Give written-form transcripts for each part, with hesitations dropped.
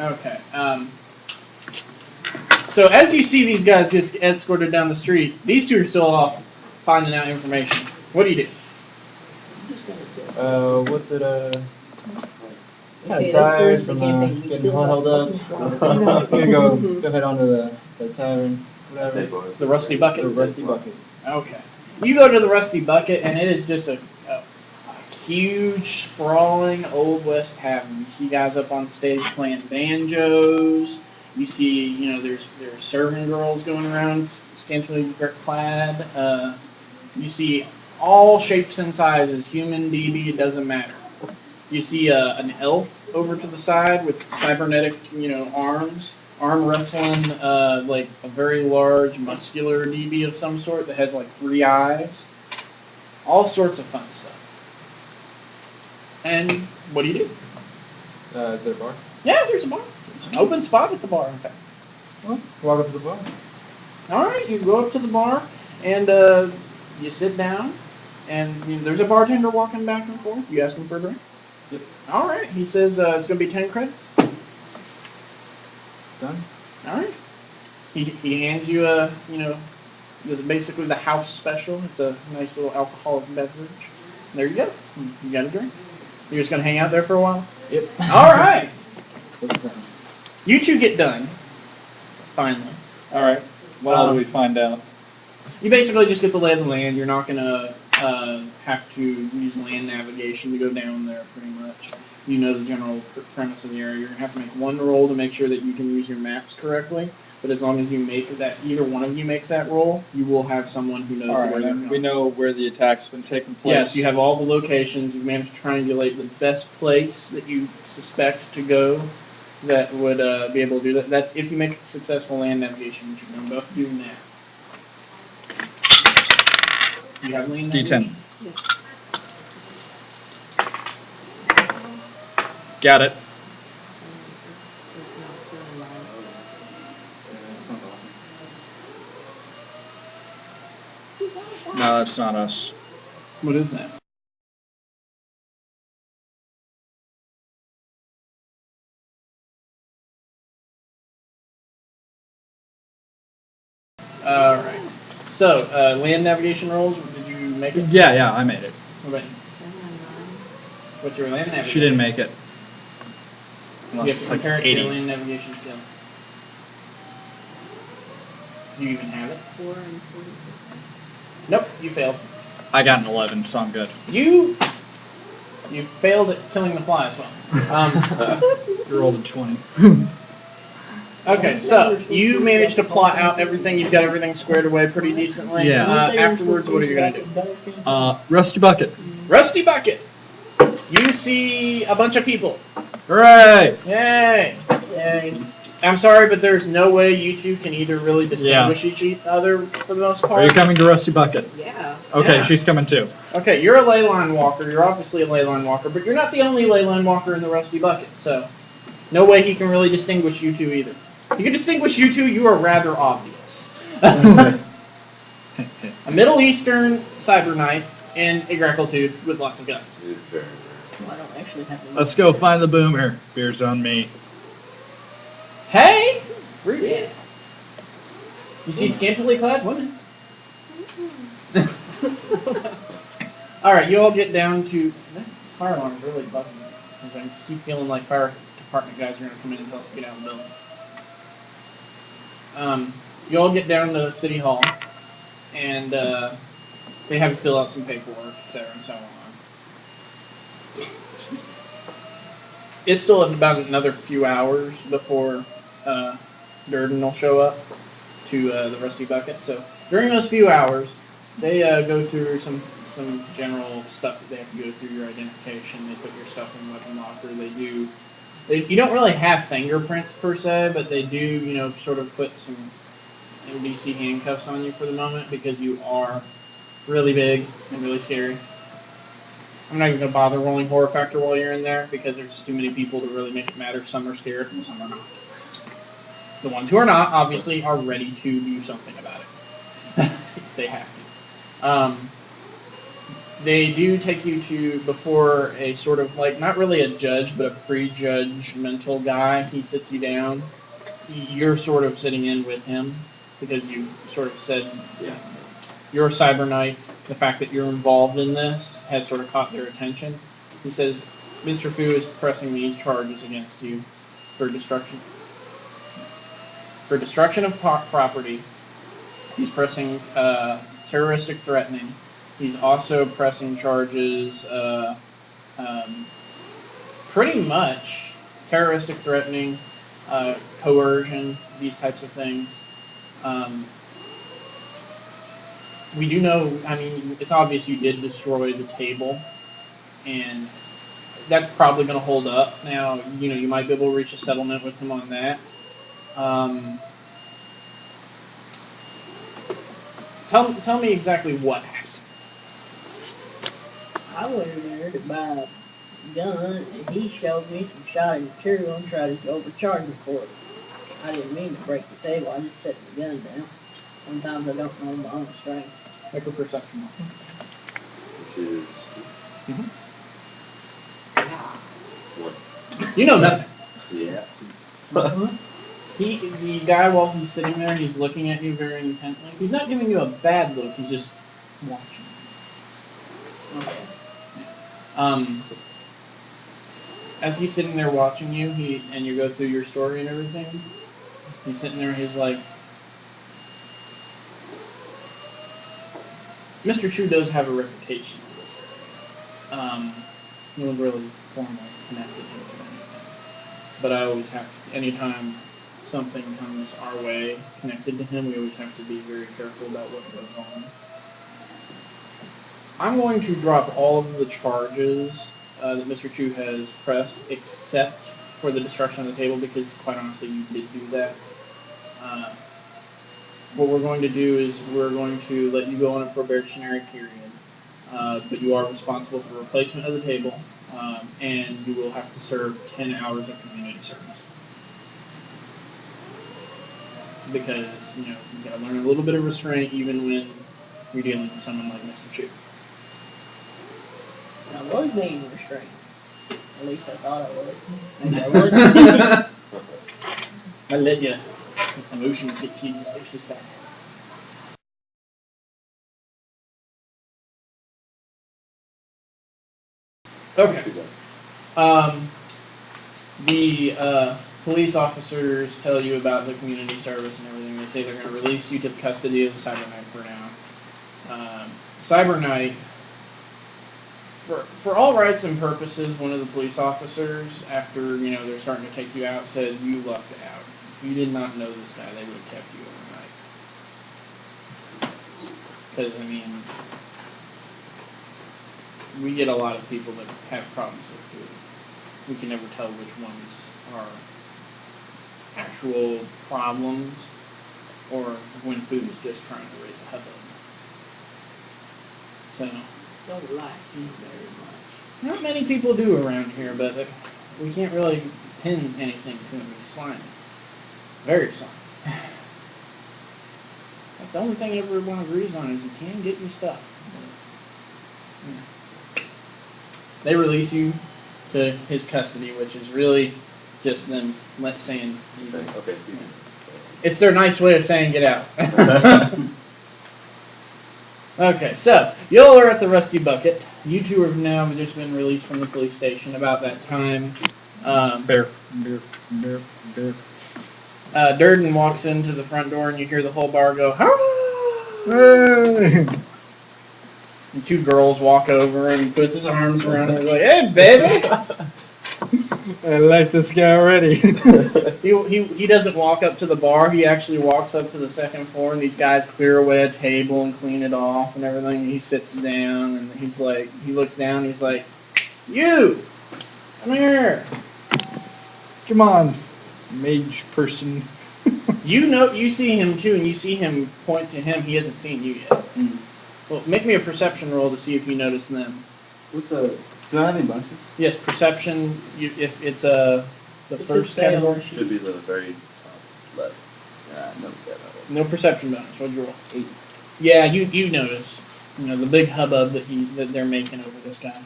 Okay. So as you see these guys get escorted down the street, these two are still off finding out information. What do you do? What's it, kind of tired from getting held up. I'm gonna go head on to the tavern, whatever. The Rusty Bucket? The Rusty Bucket. Okay. You go to the Rusty Bucket, and it is just a huge, sprawling, Old West tavern. You see guys up on stage playing banjos. You see, there's serving girls going around, scantily clad. You see all shapes and sizes, human, DB, it doesn't matter. You see an elf over to the side with cybernetic, arms, arm wrestling like a very large, muscular DB of some sort that has like 3 eyes. All sorts of fun stuff. And what do you do? Is there a bar? Yeah, there's a bar. There's an open spot at the bar, in fact. Well, walk up to the bar. All right, you go up to the bar, and you sit down, and there's a bartender walking back and forth. You ask him for a drink? Yep. All right, he says it's going to be 10 credits. Done. All right. He hands you this is basically the house special. It's a nice little alcoholic beverage. There you go. You got a drink. You're just going to hang out there for a while? Yep. All right. You two get done. Finally. All right. What else do we find out? You basically just get the lay of the land. You're not going to have to use land navigation to go down there, pretty much. You know the general premise of the area. You're going to have to make one roll to make sure that you can use your maps correctly. But as long as you make that, either one of you makes that roll, you will have someone who knows where you're going. We know where the attack's been taking place. Yes, you have all the locations. You've managed to triangulate the best place that you suspect to go that would be able to do that. That's if you make successful land navigation, which you're both doing now. You have land navigation? D10. Got it. No, that's not us. What is that? All right. So, land navigation rolls, did you make it? Yeah, I made it. What about you? What's your land navigation? She didn't make it. You have to compare it to your land navigation skill. Do you even have it? 4 and 40%. Nope, you failed. I got an 11, so I'm good. You failed at killing the fly as well. You rolled a 20. Okay, so you managed to plot out everything. You've got everything squared away pretty decently. Yeah. Afterwards, what are you going to do? Rusty Bucket. Rusty Bucket! You see a bunch of people. Hooray! Yay! Yay. I'm sorry, but there's no way you two can either really distinguish each other for the most part. Are you coming to Rusty Bucket? Yeah. Okay, Yeah. she's coming too. Okay, you're a ley line walker. You're obviously a ley line walker, but you're not the only ley line walker in the Rusty Bucket, so no way he can really distinguish you two either. He can distinguish you two, you are rather obvious. A Middle Eastern cyber knight in a grapple tube with lots of guns. It's very Well, I don't actually have to. Let's go find the boomer. Beer's on me. Hey! Rude. Yeah. You see scantily clad women. Alright, you all get down to... That fire alarm's really bugging me. Because I keep feeling like fire department guys are going to come in and tell us to get out of the building. You all get down to City Hall, and they have to fill out some paperwork, etc., and so on. It's still about another few hours before Durden will show up to the Rusty Bucket. So during those few hours, they go through some general stuff that they have to go through, your identification. They put your stuff in the weapon locker. You don't really have fingerprints per se, but they do, sort of put some NBC handcuffs on you for the moment because you are really big and really scary. I'm not even going to bother rolling horror factor while you're in there because there's just too many people to really make it matter. Some are scared and some are not. The ones who are not, obviously, are ready to do something about it. They have to. They do take you to before a sort of like not really a judge, but a pre-judgmental guy. He sits you down. You're sort of sitting in with him because you sort of said you're a cyber knight. The fact that you're involved in this has sort of caught their attention. He says, Mr. Fu is pressing these charges against you for destruction. For destruction of property. He's pressing terroristic threatening. He's also pressing charges, pretty much terroristic threatening, coercion, these types of things. We do know, I mean, it's obvious you did destroy the table, and that's probably going to hold up. Now, you might be able to reach a settlement with him on that. Tell me exactly what happened. I went in there to buy a gun, and he showed me some shoddy material and tried to overcharge me for it. I didn't mean to break the table. I just set the gun down. Sometimes I don't know my own strength. Make a perception roll. Which is what? You know nothing. Yeah. The guy, while he's sitting there, he's looking at you very intently. He's not giving you a bad look. He's just watching. Okay. As he's sitting there watching you, and you go through your story and everything, he's sitting there. He's like, Mr. Chu does have a reputation in this area. No one really formally connected him to anything. But I always have to, anytime something comes our way connected to him, we always have to be very careful about what goes on. I'm going to drop all of the charges that Mr. Chu has pressed, except for the destruction of the table, because quite honestly, you did do that. What we're going to do is we're going to let you go on a probationary period, but you are responsible for replacement of the table, and you will have to serve 10 hours of community service. Because, you got to learn a little bit of restraint even when you're dealing with someone like Mr. Chu. I was being restrained. At least I thought I was. Maybe I wasn't. I let you emotions get cheese exercise. Okay. The police officers tell you about the community service and everything. They say they're going to release you to the custody of the Cyber Knight for now. Cyber Knight, for all rights and purposes, one of the police officers, after they're starting to take you out, said you lucked out. If you did not know this guy, they would have kept you overnight. Because we get a lot of people that have problems with food. We can never tell which ones are actual problems or when food is just trying to raise a hubbub. So, Don't like you very much. not many people do around here, but we can't really pin anything to him. He's slimy. Very slimy. The only thing everyone agrees on is he can get you stuff. They release you to his custody, which is really just them saying, Okay. it's their nice way of saying get out. Okay, so y'all are at the Rusty Bucket. You two have now just been released from the police station about that time. Durden walks into the front door and you hear the whole bar go, "Hey!" And two girls walk over and he puts his arms around her and like, "Hey, baby!" I like this guy already. He doesn't walk up to the bar. He actually walks up to the second floor, and these guys clear away a table and clean it off and everything. And he sits down, and he's like, he looks down, and he's like, "You, come here." Come on, mage person. You see him too, and you see him point to him. He hasn't seen you yet. Well, make me a perception roll to see if you notice them. Do I have any bonuses? Yes, perception. If it's the first category. Should be the very top left. No. No perception bonus. What'd you roll? 8. Yeah, you notice. the big hubbub that they're making over this guy.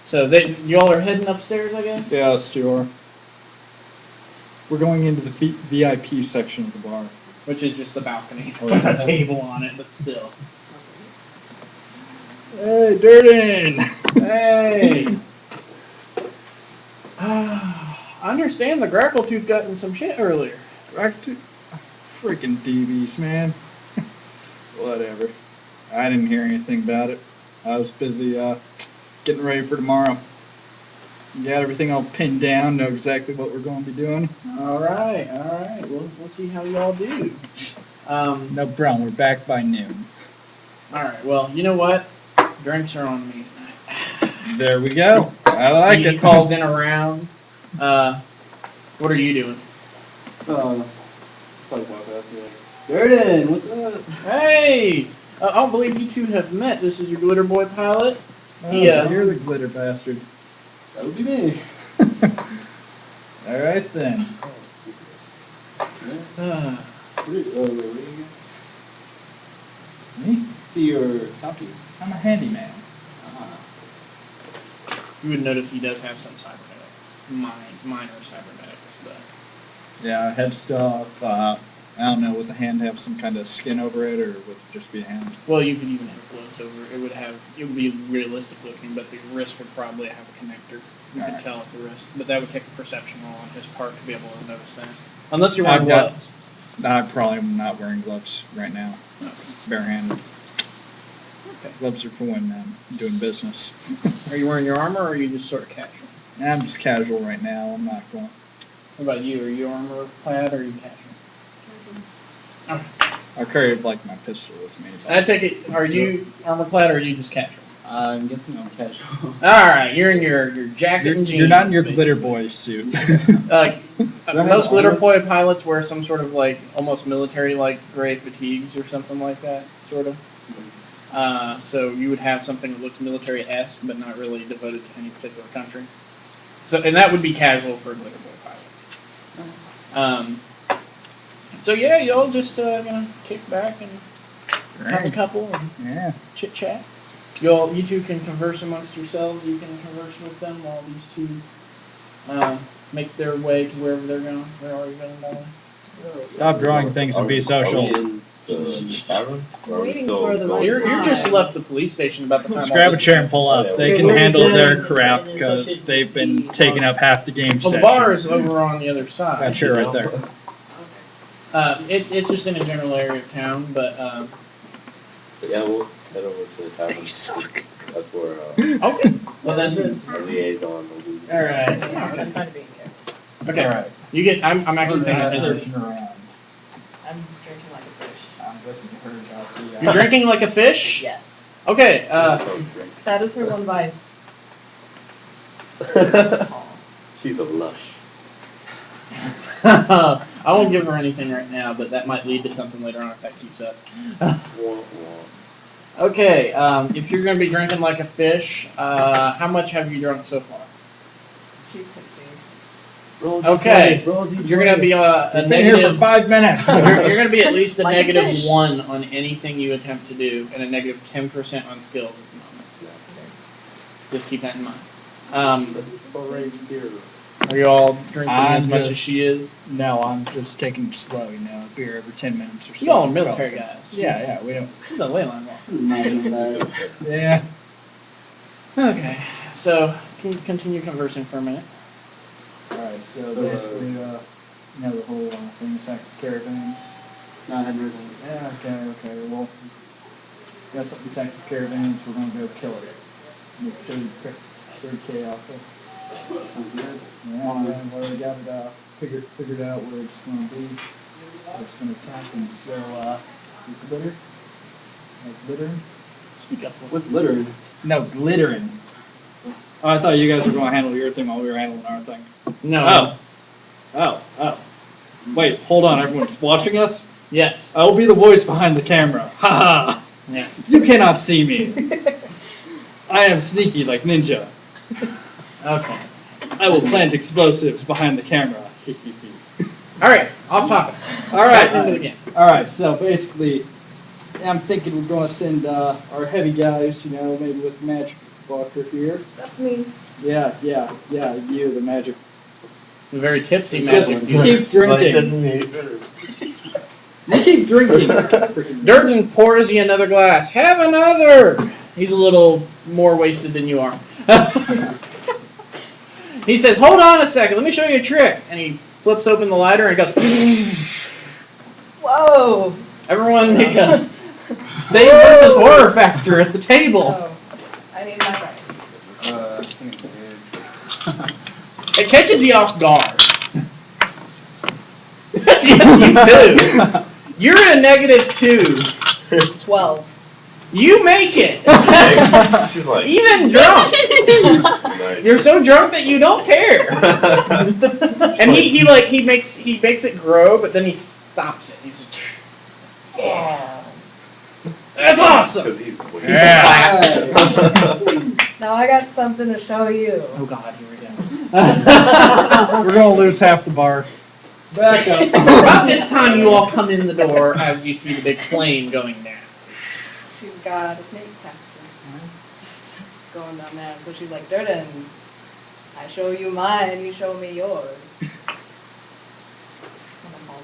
So y'all are heading upstairs, I guess. Yeah, Stuart. We're going into the VIP section of the bar. Which is just the balcony Oh, with yeah. a table on it, but still. Hey, Durden! Hey! I understand the Grackle Tooth got in some shit earlier. Freaking DBs, man. Whatever. I didn't hear anything about it. I was busy getting ready for tomorrow. Got everything all pinned down, know exactly what we're going to be doing. All right. We'll see how y'all do. No problem, we're back by noon. All right, well, you know what? Drinks are on me tonight. There we go. I like He it. calls in around. What are you doing? Just like walk up here. Durden, what's up? Hey! I don't believe you two have met. This is your Glitter Boy pilot. Yeah. You're the glitter bastard. That would be me. All right then. Uh, Where are you? Me? See your copy. I'm a handyman. you would notice he does have some cybernetics. Minor cybernetics, but... Yeah, head stuff. I don't know, would the hand have some kind of skin over it, or would it just be a hand? Well, you could even have gloves over. It would be realistic looking, but the wrist would probably have a connector. You could Alright. tell at the wrist, but that would take a perception roll on his part to be able to notice that. Unless you're I've wearing got- gloves. I probably am not wearing gloves right now. Okay. Barehanded. Okay. Gloves are for when I'm doing business. Are you wearing your armor, or are you just sort of casual? I'm just casual right now. I'm not going. What about you? Are you armor clad, or are you casual? Okay. I carry like my pistol with me. I take it. Are you armor clad, or are you just casual? I'm guessing I'm casual. All right, you're in your jacket and jeans. You're not in your basically. glitter boy suit. Most glitter boy pilots wear some sort of like almost military-like gray fatigues or something like that, sort of. So you would have something that looks military-esque, but not really devoted to any particular country. So, and that would be casual for a glitter boy pilot. So yeah, y'all just kick back and have a couple and Yeah. chit chat. You two can converse amongst yourselves. You can converse with them while these two make their way to wherever they're going. Where are you going, by the way? Stop drawing things and be social. Are we in the tavern? Or are we Waiting still for the going- You're just left the police station about the time. Just all grab a this- chair and pull up. They can We're handle their deciding, crap and so because should they've been the taking up half the game Well, the session. bar is over on the other That side. chair right there. It's just in a general area of town, but Yeah, we'll head over to the tavern. suck. That's where okay. Well then, our liaison will be. all right. I'm trying to be careful. Okay. Alright. You get. I'm actually paying attention. Searching around. I'm drinking like a fish. I'm guessing you heard about the. You're drinking like a fish. Yes. Okay. That is her one vice. She's a lush. I won't give her anything right now, but that might lead to something later on if that keeps up. Wah, wah. Okay. If you're going to be drinking like a fish, how much have you drunk so far? She's tipsy. Okay. You're going to be a I've been here for negative. 5 minutes. You're going to be at least a Like a negative fish. 1 on anything you attempt to do, and a negative 10% on skills at the moment. Just keep that in mind. Are you all drinking as I'm much as just- she is? No, I'm just taking it slow, beer every 10 minutes or so. You all are military guys. Yeah, we don't. She's a ley line walker. Yeah. Okay, so can you continue conversing for a minute? Alright, so basically, the whole thing affects caravans. 900. Yeah, okay, well, got something attack the caravans, we're going to go kill it. Make 30K off it. Sounds good. Yeah, and we got it figured out where it's going to be, where it's going to attack, and so, glitter? Like glittering? Speak up. What's littering? No, glittering. Oh, I thought you guys were going to handle your thing while we were handling our thing. No. Oh. Wait, hold on, everyone's watching us? Yes. I will be the voice behind the camera. Ha ha! Yes. You cannot see me. I am sneaky like ninja. Okay. I will plant explosives behind the camera. All right. Off topic. All right. Back into the game. All right. So basically, I'm thinking we're going to send our heavy guys, maybe with the magic bucker here. That's me. Yeah, you, the magic. A very tipsy Just magic keep user. drinking. You keep drinking. Freaking Durden pours you another glass. Have another! He's a little more wasted than you are. He says, hold on a second, let me show you a trick. And he flips open the lighter and goes, Whoa! everyone make a save versus horror factor at the table. Oh, I need my rights. I think it's good. It catches you off guard. Yes, you do. You're at a -2. 12. You make it. She's like, Even drunk. nice. You're so drunk that you don't care. And he makes it grow, but then he stops it. He's like, Yeah. that's awesome. 'Cause he's weird. Yeah. Now I got something to show you. Oh God, here we go. We're going to lose half the bar. Back up. About this time, you all come in the door as you see the big plane going down. She's got a snake capture. Just going down there. So she's like, Durden, I show you mine, you show me yours. And I'm all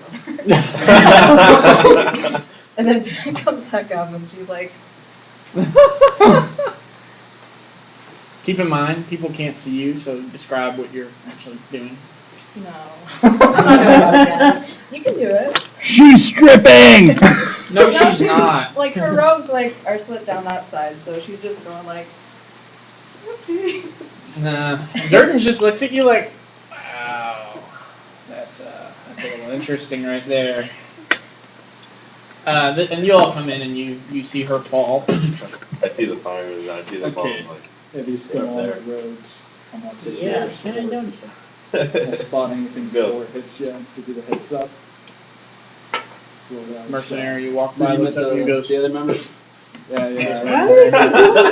over. And then she comes back up and she's like, Keep in mind, people can't see you, so describe what you're actually doing. no. I'm not gonna do that. You can do it. She's stripping! No, she's not. Like her robes are slit down that side, so she's just going like, "Whoopsie." Nah. Durden just looks at you like, wow, that's a little interesting right there. And you all come in and you see her fall. I see the firemen and I see the Okay. bomb. Like, Have you seen all the roads? I'm not taking Yeah, yours. I didn't notice that. I'll spot anything Go. before it hits you. Give you the heads up. Mercenary, you walk See by, you looks met up, you goes, the other members? Yeah. Why would they do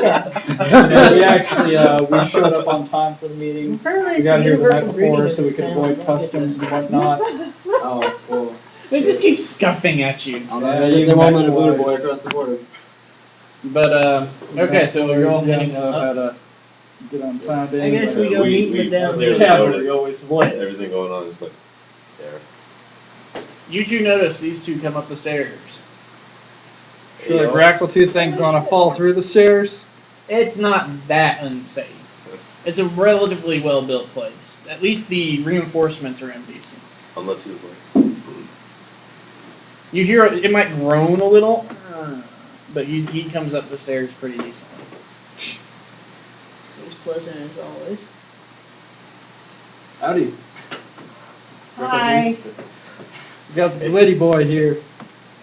that? No, we actually we showed up on time for the meeting. Apparently We it's got here the night universal greeting before in so we this could town. avoid customs and whatnot. Oh, well. they just keep scuffing at you. They won't let a voter boy across the border. But, okay, so you're all heading know how up. to get on time. I guess we go meet with them. clearly Cavalry noticed always lit. everything going on is like there. You two notice these two come up the stairs. So the grackle tooth thing gonna fall through the stairs? It's not that unsafe. It's a relatively well-built place. At least the reinforcements are in decent. Unless he was like, You hear it might groan a little, but he comes up the stairs pretty decently. It's pleasant as always. Howdy. Hi. We got the Liddy boy here.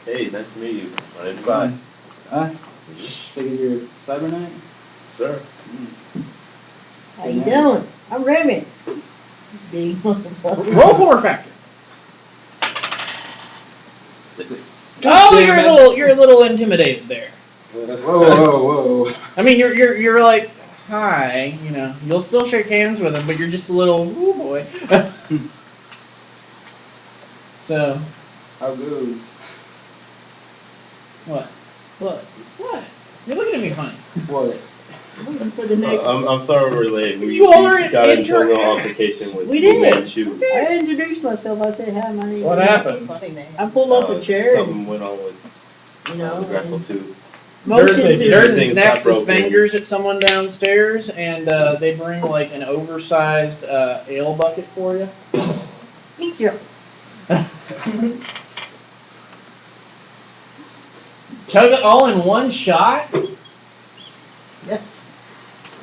hey, nice to meet you. My name's Cy. Huh? Figured you're Cyber Knight? Sir. How you doing? I'm Remy. Big motherfucker. Roll horror factor. 6. Oh, you're a little intimidated there. Whoa. I mean, you're like, hi, you'll still shake hands with him, but you're just a little, ooh boy. So, How goes? what? You're looking at me funny. What? Looking for the next. I'm sorry we're late. We You all are got into a inter- little altercation with We did. Manchu. I introduced myself. I said, hi, my name What is. happened? Funny name. I pulled up a chair and, Something went on with you know, the grackle tooth. motion Durden to. Everything's snaps not his broken. fingers at someone downstairs, and they bring like an oversized ale bucket for you. Thank you. Chug it all in one shot? Yes.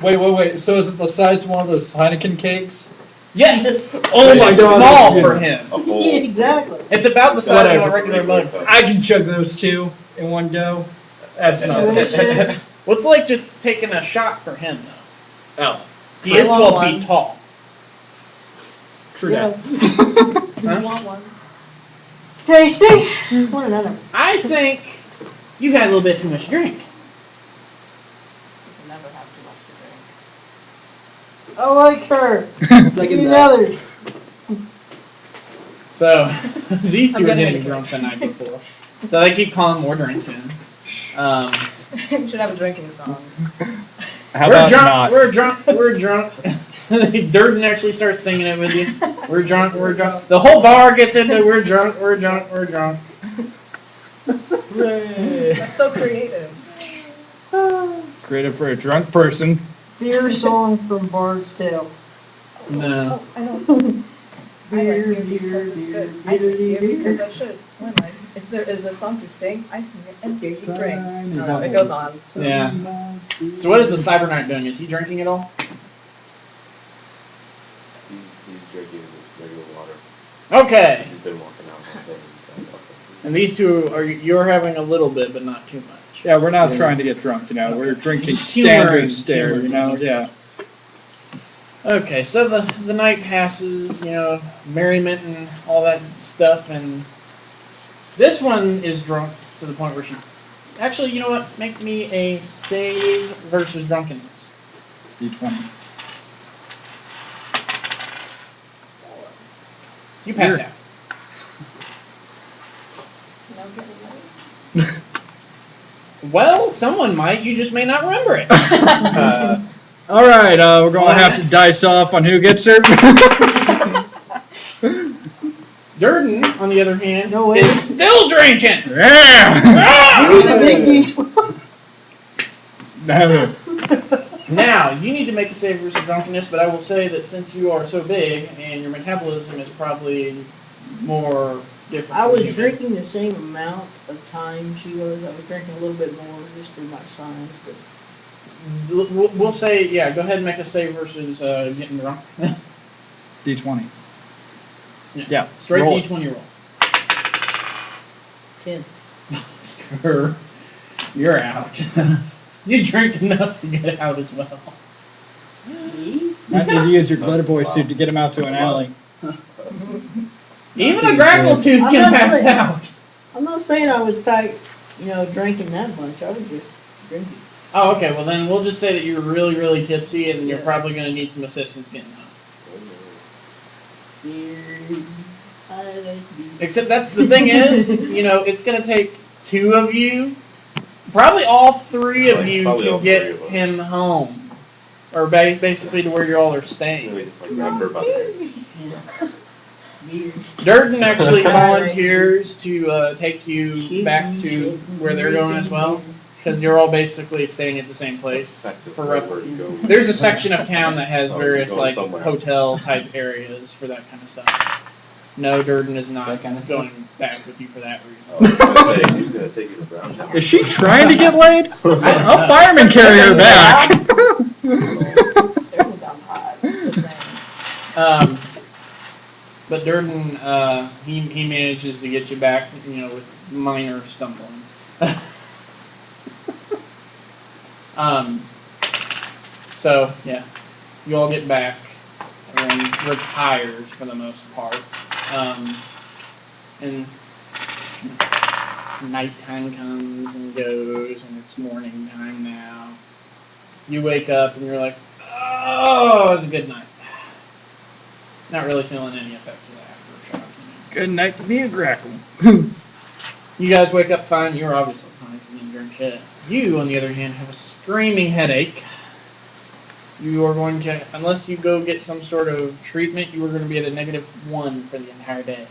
Wait. So is it the size of one of those Heineken cakes? Yes! Oh It's my just God, small yeah. for him. A whole. Yeah, exactly. It's about the size of a Whatever. regular mug. I can chug those two in one go. That's not Delicious. What's like just taking a shot for him, though? Oh. He is I 12 want feet one. tall. True Yeah. that. I want one. Tasty. Want another? I think you had a little bit too much drink. You can never have too much to drink. I like her. Second Need that. another. So, these two I'm are gonna getting make it. drunk the night before. So they keep calling more drinks in. We should have a drinking song. How we're about drunk, not? we're drunk, we're drunk. Durden actually starts singing it with you. We're drunk, we're drunk. The whole bar gets into we're drunk, we're drunk, we're drunk. Hooray. That's so creative. Creative for a drunk person. Beer song from Bard's Tale. No. Oh, I know a song. I like Beer, beer because it's beer, good. I beer, drink beer beer. because I should. When like, if there is a song to sing, I sing it, and beer you drink. Fine, No, it goes on. So. Yeah. So what is the Cyber Knight doing? Is he drinking at all? He's drinking just regular water. Okay. He's been walking out all day. So, And these two are you're having a little bit, but not too much. Yeah, we're not trying to get drunk, you know. We're drinking Just humoring- standard stare, you know. humoring. Yeah. Okay, so the night passes, you know, merriment and all that stuff, and this one is drunk to the point where she... Actually, you know what? Make me a save versus drunkenness. D20. You pass You're- out. No getting ready. Well, someone might. You just may not remember it. All right, we're going to have to dice off on who gets her. Durden, on the other hand, No way. is still drinking. Yeah. You need to make these. No. Now, you need to make a save versus drunkenness, but I will say that since you are so big and your metabolism is probably more different. I than was you. drinking the same amount of time she was. I was drinking a little bit more just through my size, but We'll say, yeah, go ahead and make a save versus getting drunk. D20. Yeah, straight roll it. D20 roll. 10. You're out. You drink enough to get out as well. Me? I need to use your glitter boy suit to get him out to an alley. Even a grapple tooth I'm can not pass saying- out. I'm not saying I was back, drinking that much. I was just drinking. Oh, okay, well then we'll just say that you're really, really tipsy and you're Yeah. probably going to need some assistance getting home. Beer. I like beer. Except that the thing is, it's going to take two of you, probably all three of you, Probably all to three get of us. him home. Or basically to where you all are we staying. just like grab her by the hair. Yeah. Beer. Durden actually volunteers to take you back to where they're going as well, because you're all basically staying at the same place. Back to For wherever you go. There's a section of town that has Oh, various going like somewhere. hotel type areas for that kind of stuff. No, Durden is not That kind of going back with you for that reason. I was gonna say, he's gonna take you to Brown Town. Is she trying to get laid? don't I'll know. fireman carry her back. Everyone's on hot. Just saying. But Durden, he manages to get you back, with minor stumbling. So yeah, you all get back. Everyone retires for the most part, and nighttime comes and goes, and it's morning time now. You wake up and you're like, oh, it was a good night. Not really feeling any effects of the aftershock. Good night to be a grackle. You guys wake up fine. You're obviously fine because you didn't drink shit. You, on the other hand, have a screaming headache. You are going to, unless you go get some sort of treatment, you are going to be at a -1 for the entire day.